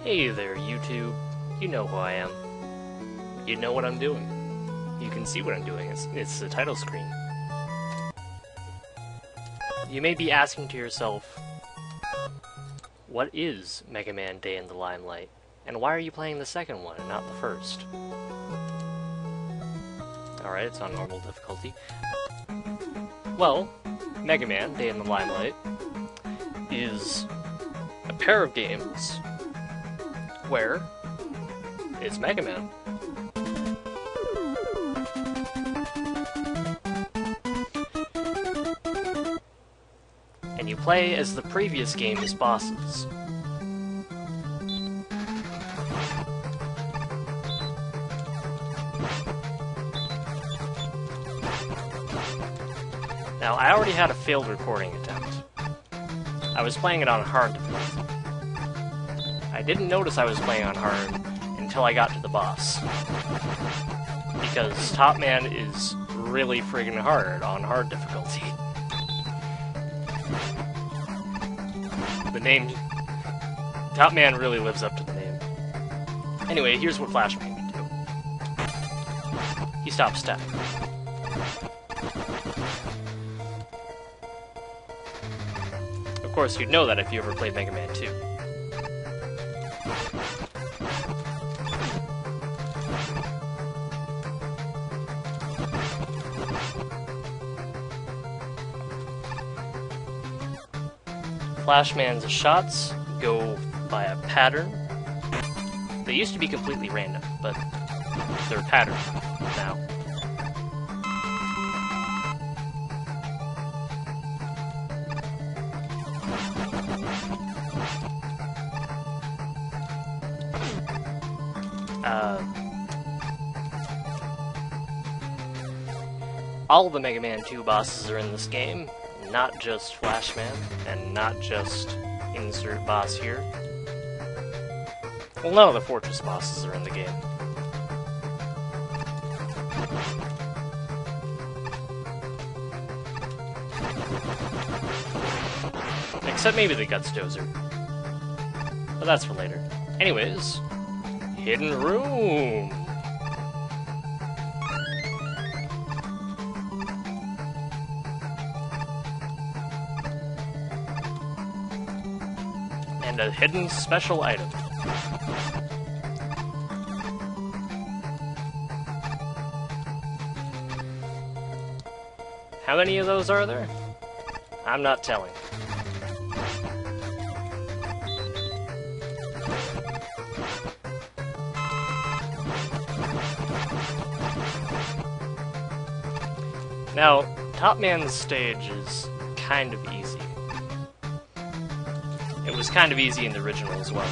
Hey there, YouTube. You know who I am. You know what I'm doing. You can see what I'm doing. It's the title screen. You may be asking to yourself, what is Mega Man Day in the Limelight? And why are you playing the second one and not the first? Alright, it's on normal difficulty. Well, Mega Man Day in the Limelight is a pair of games where it's Mega Man. And you play as the previous game's bosses. Now, I already had a failed recording attempt. I was playing it on hard difficulty. I didn't notice I was playing on hard until I got to the boss. Because Top Man is really friggin' hard on hard difficulty. The name... Top Man really lives up to the name. Anyway, here's what Flashman can do. He stops step. Of course, you'd know that if you ever played Mega Man 2. Flashman's shots go by a pattern. They used to be completely random, but they're patterned now. All the Mega Man 2 bosses are in this game, not just Flashman, and not just insert boss here. Well, none of the Fortress bosses are in the game. Except maybe the Guts Dozer. But that's for later. Anyways, Hidden Room! And a hidden special item. How many of those are there? I'm not telling. Now, Top Man's stage is kind of easy. It was kind of easy in the original as well.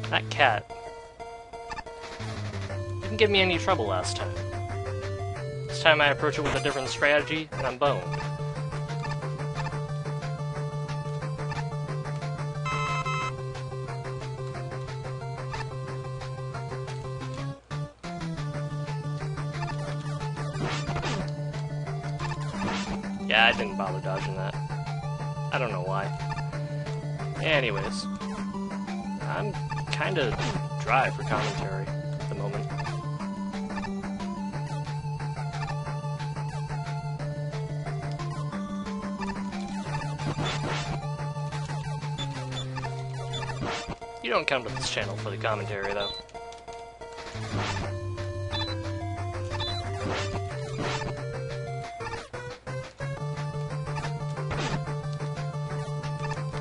That cat didn't give me any trouble last time. This time I approach it with a different strategy, and I'm boned. Yeah, I didn't bother dodging that. I don't know why. Anyways, I'm kinda dry for commentary at the moment. You don't come to this channel for the commentary, though.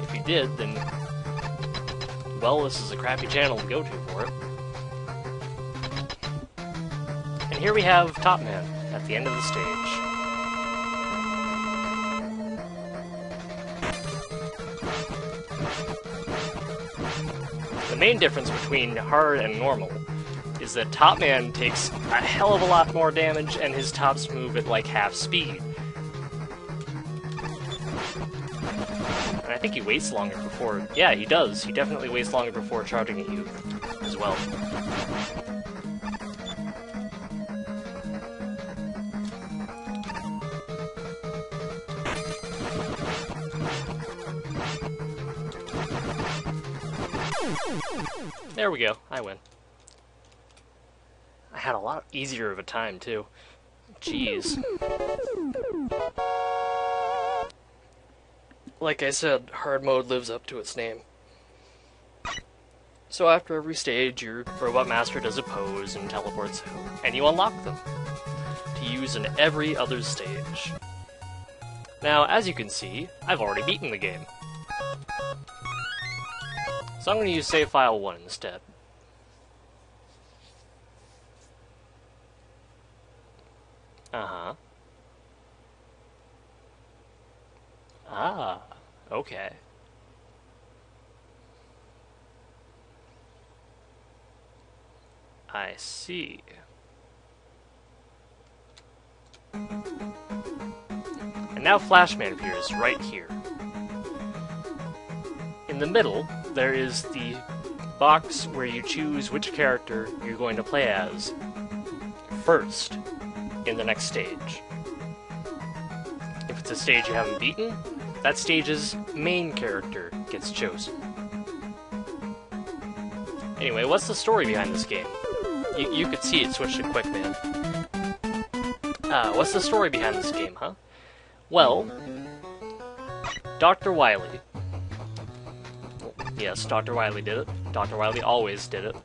If you did, then... well, this is a crappy channel to go to for it. And here we have Top Man at the end of the stage. The main difference between hard and normal is that Top Man takes a hell of a lot more damage, and his tops move at like half speed. And I think he waits longer before... Yeah, he does. He definitely waits longer before charging at you as well. There we go, I win. I had a lot easier of a time, too. Jeez. Like I said, hard mode lives up to its name. So after every stage, your Robot Master does a pose and teleports out, and you unlock them to use in every other stage. Now, as you can see, I've already beaten the game. So I'm going to use save file 1 instead. Uh-huh. Ah, okay. I see. And now Flashman appears right here. In the middle, there is the box where you choose which character you're going to play as first in the next stage. If it's a stage you haven't beaten, that stage's main character gets chosen. Anyway, what's the story behind this game? You could see it switch to Quick Man. What's the story behind this game, huh? Well, Dr. Wily. Yes, Dr. Wily did it. Dr. Wily always did it.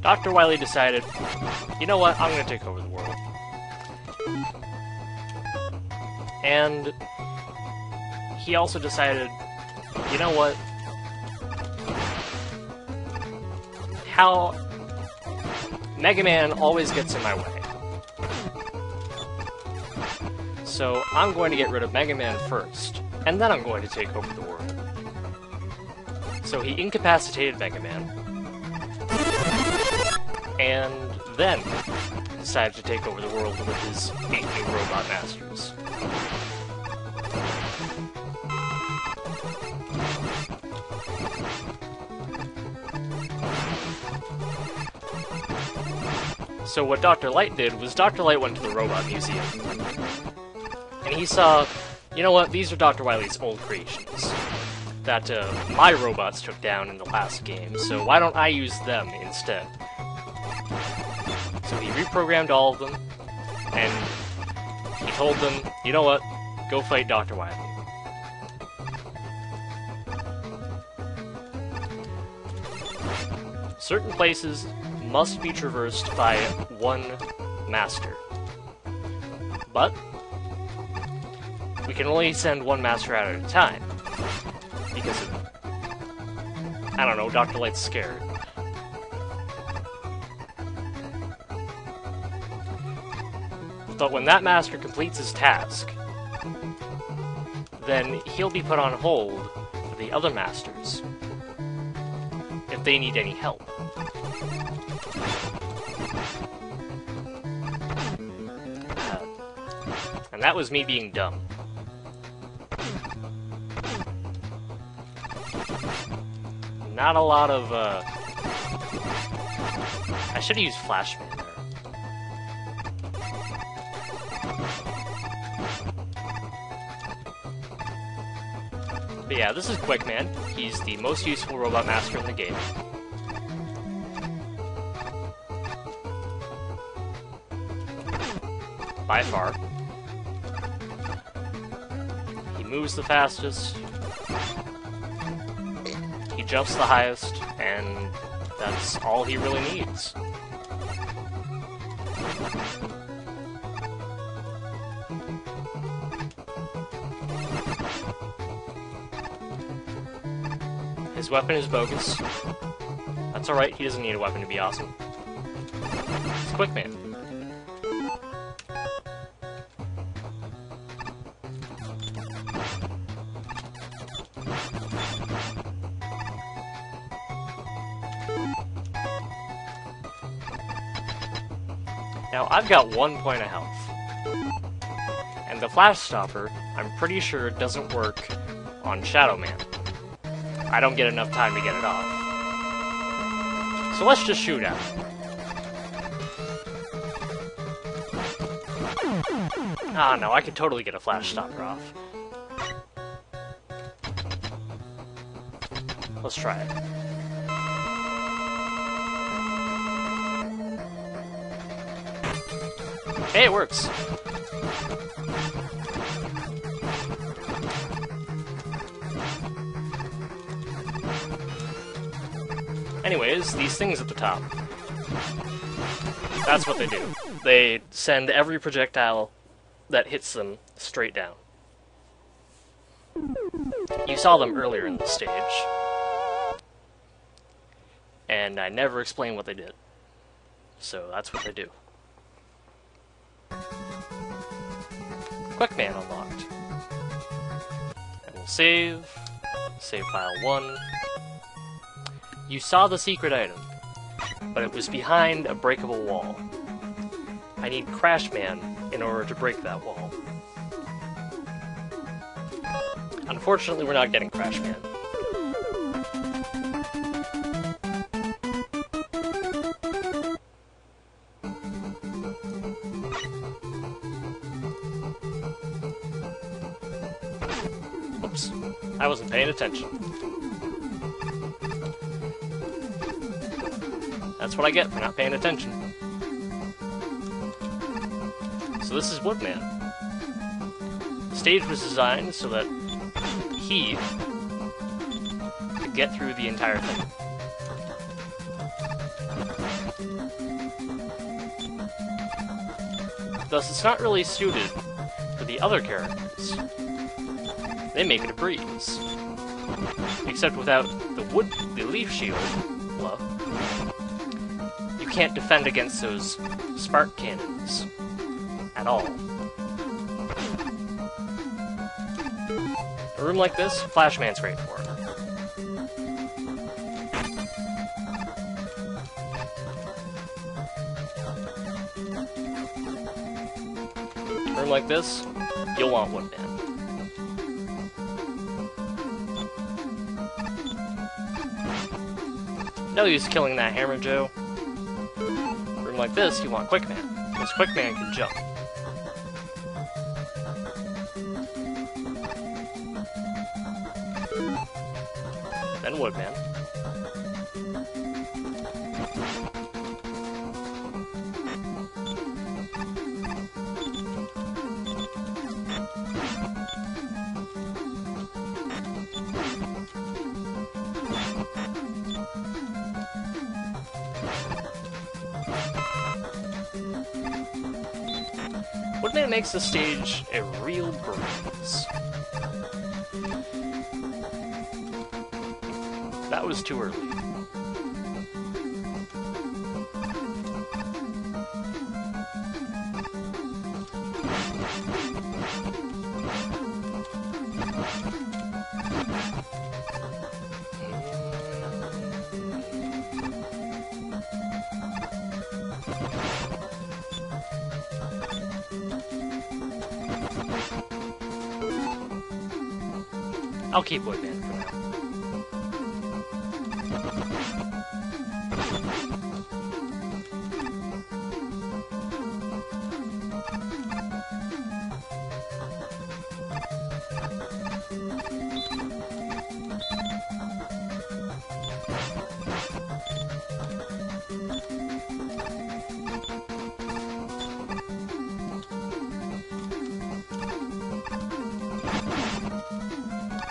Dr. Wily decided, you know what, I'm going to take over the world. And he also decided, you know what, how Megaman always gets in my way. So I'm going to get rid of Megaman first, and then I'm going to take over the world. So he incapacitated Megaman, and then decided to take over the world with his 8 new Robot Masters. So what Dr. Light did was Dr. Light went to the Robot Museum, and he saw, you know what, these are Dr. Wily's old creations that my robots took down in the last game, so why don't I use them instead? So he reprogrammed all of them, and he told them, you know what, go fight Dr. Wily. Certain places must be traversed by one master, but we can only send one master out at a time, because of, I don't know, Dr. Light's scared. But when that master completes his task, then he'll be put on hold for the other masters, if they need any help. And that was me being dumb. Not a lot of, I should have used Flashman there. But yeah, this is Quickman. He's the most useful Robot Master in the game. By far. He moves the fastest. He jumps the highest, and that's all he really needs. His weapon is bogus. That's alright, he doesn't need a weapon to be awesome. It's Quickman. Now, I've got 1 point of health. And the flash stopper, I'm pretty sure, doesn't work on Shadow Man. I don't get enough time to get it off. So let's just shoot at him. Ah, no, I could totally get a flash stopper off. Let's try it. Hey, it works! Anyways, these things at the top. That's what they do. They send every projectile that hits them straight down. You saw them earlier in the stage. And I never explained what they did. So that's what they do. Quick Man unlocked. And we'll save. Save file 1. You saw the secret item, but it was behind a breakable wall. I need Crash Man in order to break that wall. Unfortunately, we're not getting Crash Man. Oops, I wasn't paying attention. That's what I get for not paying attention. So this is Woodman. The stage was designed so that he could get through the entire thing. Thus, it's not really suited for the other characters. They make it a breeze. Except without the leaf shield, bluh, you can't defend against those spark cannons at all. A room like this, Flashman's great for it. A room like this, you'll want Woodman. No use killing that Hammer Joe. A room like this, you want Quickman, because Quickman can jump. Then Woodman. Woodman makes the stage a real breeze. That was too early. I'll keep Woodman for now.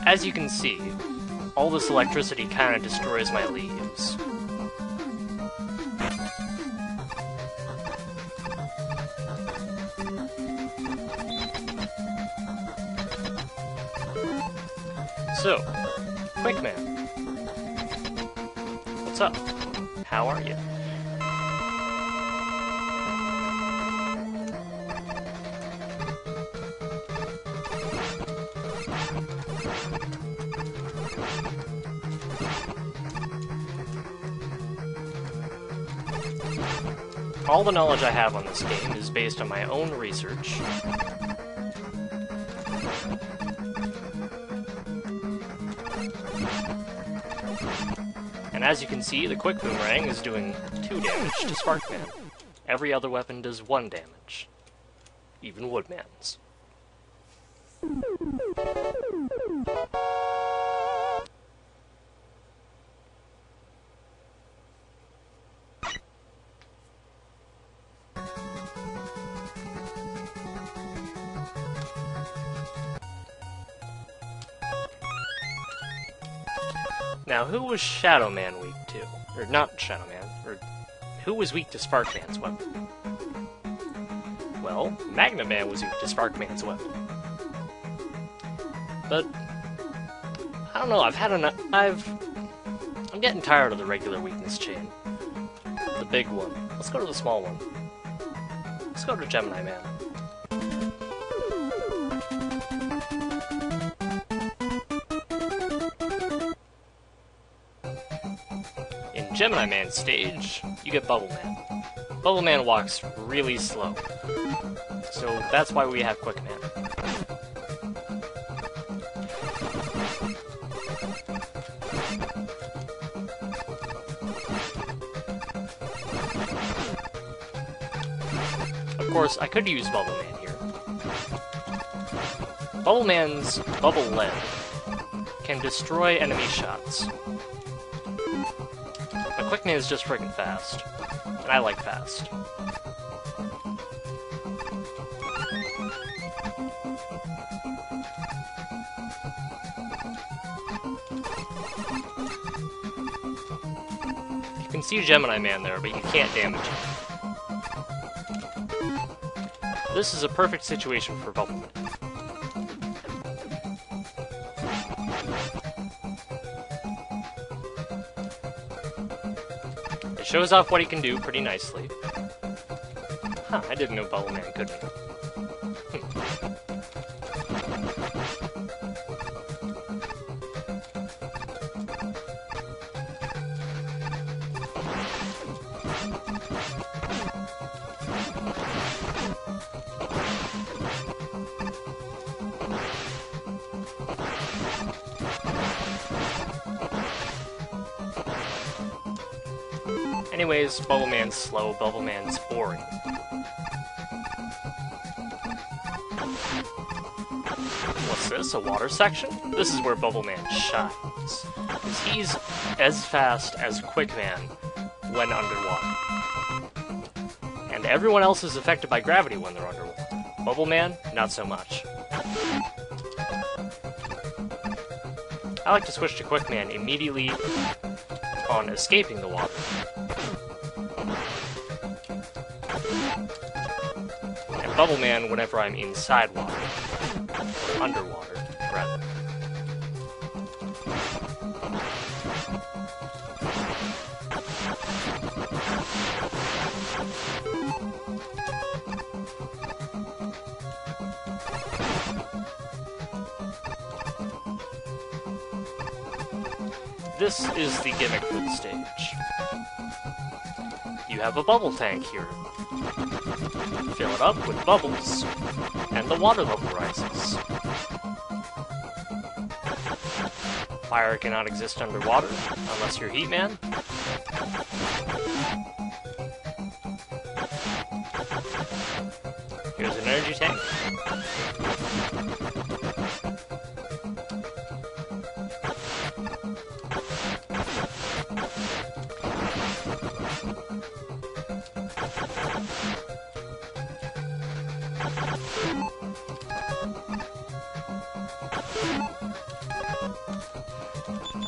As you can see, all this electricity kind of destroys my leaves. So, Quickman, what's up? How are you? All the knowledge I have on this game is based on my own research. And as you can see, the Quick Boomerang is doing 2 damage to Sparkman. Every other weapon does 1 damage. Even Woodman's. Now, who was Shadow Man weak to? Or not Shadow Man, or who was weak to Sparkman's weapon? Well, Magna Man was weak to Sparkman's weapon. But I don't know, I've had enough. I'm getting tired of the regular weakness chain. The big one. Let's go to the small one. Let's go to Gemini Man. In Gemini Man's stage, you get Bubble Man. Bubble Man walks really slow, so that's why we have Quick Man. Of course, I could use Bubble Man here. Bubble Man's Bubble Lead can destroy enemy shots. But Quick Man is just friggin' fast, and I like fast. You can see Gemini Man there, but you can't damage him. This is a perfect situation for Bubble Man. It shows off what he can do pretty nicely. Huh, I didn't know Bubble Man could. Anyways, Bubble Man's slow, Bubble Man's boring. What's this, a water section? This is where Bubble Man shines. Because he's as fast as Quick Man when underwater. And everyone else is affected by gravity when they're underwater. Bubble Man, not so much. I like to switch to Quick Man immediately on escaping the water. And Bubble Man whenever I'm inside water. Or underwater, rather. This is the gimmick for the stage. You have a bubble tank here. Fill it up with bubbles, and the water level rises. Fire cannot exist underwater, unless you're Heat Man. Here's an energy tank.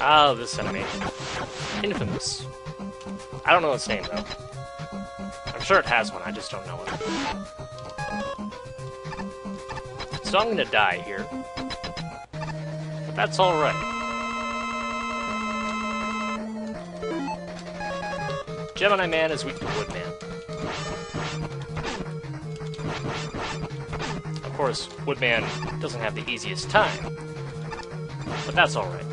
Ah, this enemy. Infamous. I don't know its name, though. I'm sure it has one, I just don't know it. So I'm gonna die here. But that's alright. Gemini Man is weak to Woodman. Of course, Woodman doesn't have the easiest time. But that's alright.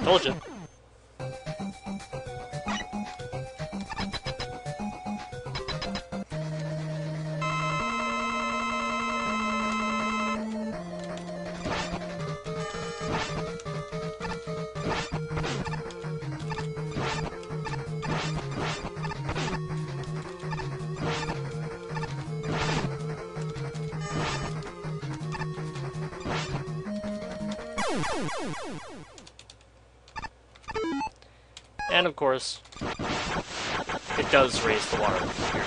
Told you. And of course, it does raise the water here.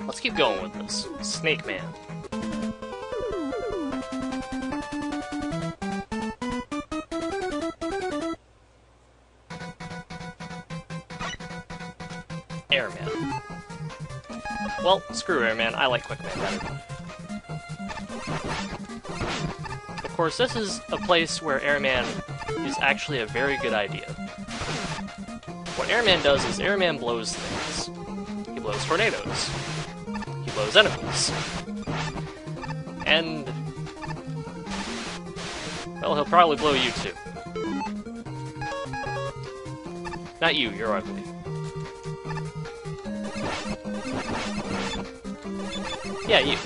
Let's keep going with this. Snake Man. Airman. Well, screw Airman, I like Quickman better. Of course, this is a place where Airman is actually a very good idea. What Airman does is Airman blows things. He blows tornadoes. He blows enemies. And... well, he'll probably blow you too. Not you, you're ugly. Yeah, you.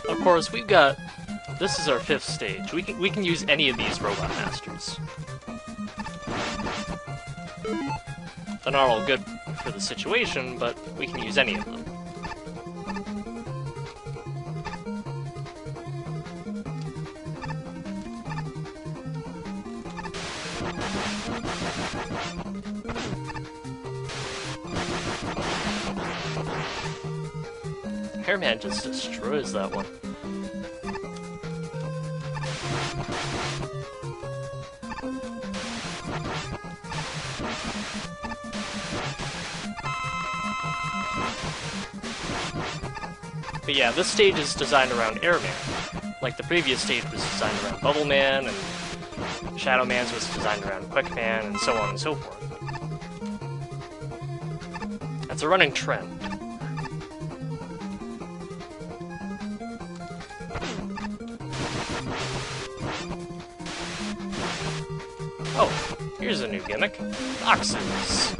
Of course, we've got... this is our 5th stage. We can use any of these Robot Masters. They're not all good for the situation, but we can use any of them. Airman just destroys that one. But yeah, this stage is designed around Airman. Like the previous stage was designed around Bubble Man, and Shadow Man's was designed around Quick Man, and so on and so forth. That's a running trend. Oh, here's a new gimmick. Boxes.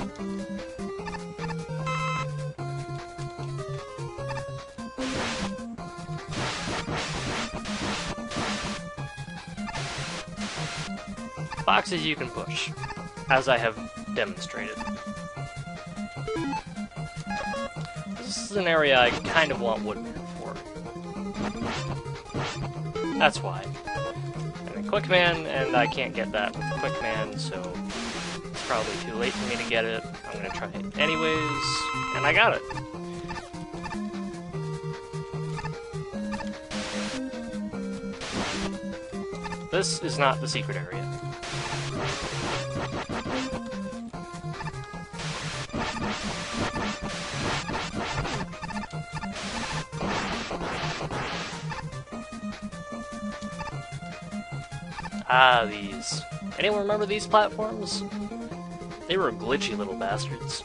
Boxes you can push, as I have demonstrated. This is an area I kind of want Woodman for. That's why. And then Quickman, and I can't get that with Quickman, so it's probably too late for me to get it. I'm gonna try it anyways, and I got it. This is not the secret area. Ah, these. Anyone remember these platforms? They were glitchy little bastards.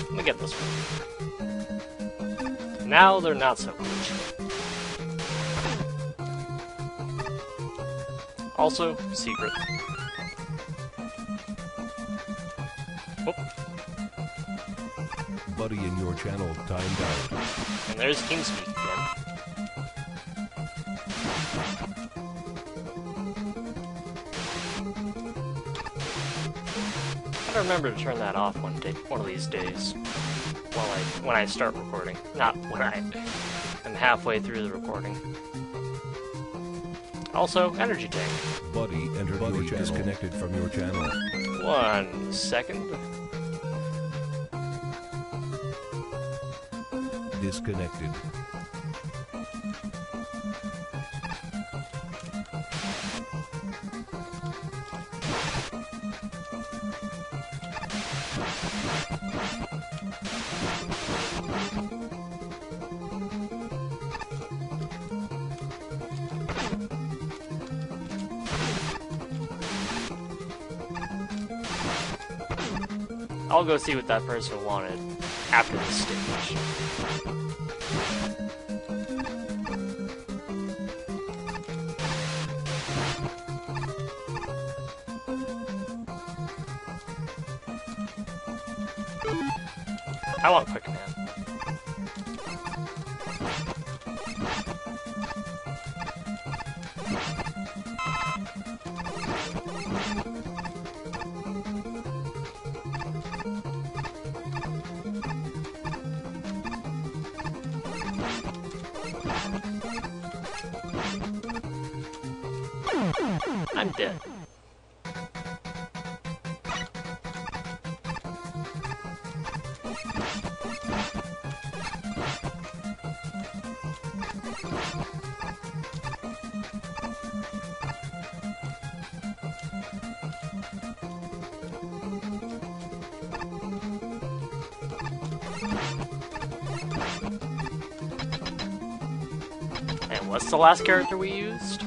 Let me get this one. Now they're not so glitchy. Also, secret. Whoop. Buddy in your channel timed out. And there's TeamSpeak again. I gotta remember to turn that off one of these days. When I start recording. Not when I am halfway through the recording. Also, energy tank. Buddy entered your channel. Disconnected from your channel. 1 second. disconnected. I'll go see what that person wanted after this stage. I want Quick Man. I'm dead. And what's the last character we used?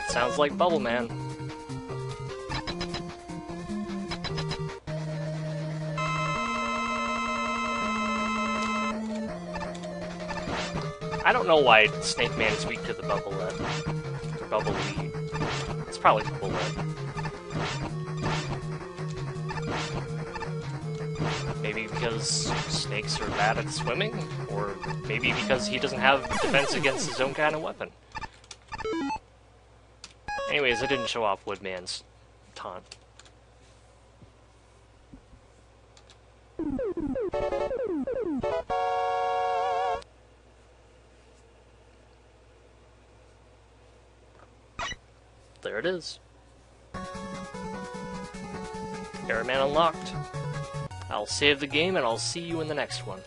Sounds like Bubble Man. I don't know why Snake Man is weak to the Bubble Lead. Or Bubble Lead. It's probably Bubble Lead. Maybe because snakes are bad at swimming? Or maybe because he doesn't have defense against his own kind of weapon. Anyways, I didn't show off Woodman's taunt. There it is. Airman unlocked. I'll save the game and I'll see you in the next one.